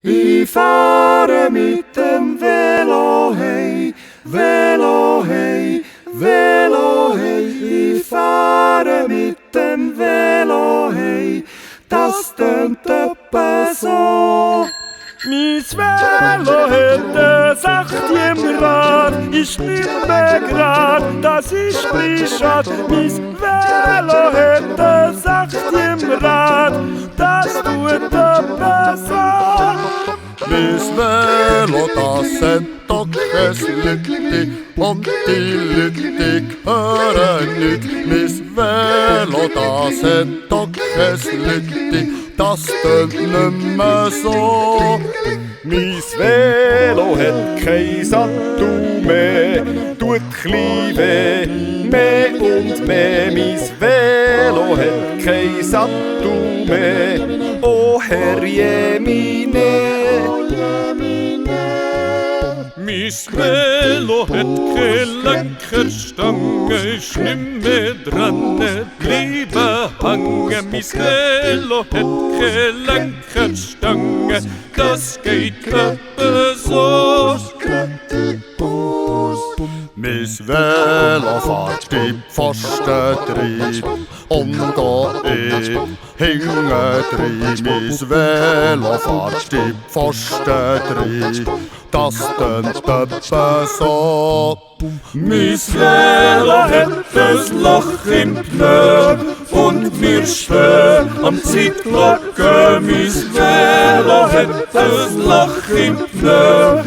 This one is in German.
Ich fahre mit dem Velo, hey, Velo, hey, Velo, hey. Ich fahre mit dem Velo, hey, das tönt etwa so. Mis Velo hätte sacht im Rad, ich stimme grad, dass ich prischat. Mis Velo hätte sacht im Rad, das tut besser. Mis Velo, das sind doch es Lütti, und die Lütti hören nicht. Mis Velo, das sind doch es Lütti, das tönt nimmer so. Mis Velo hat kein Sattel mehr, tut chli weh, mehr und mehr. Mis Velo hat kein Sattel mehr, oh Herr Jemine. Mis Velo hat keine Lenkerstange, ist nimmer dran, bleibe hangen. Mis Velo hat keine Lenkerstange, das geht öppe so. Mis Velo fährt die Pfosten trieb und da hinten trieb. Mis Velo fährt die Pfosten trieb, das tönt öppe so. Mis Velo hat das Loch im Pneu und wir stehen am Zeitglocken. Mis Velo hat das Loch im Pneu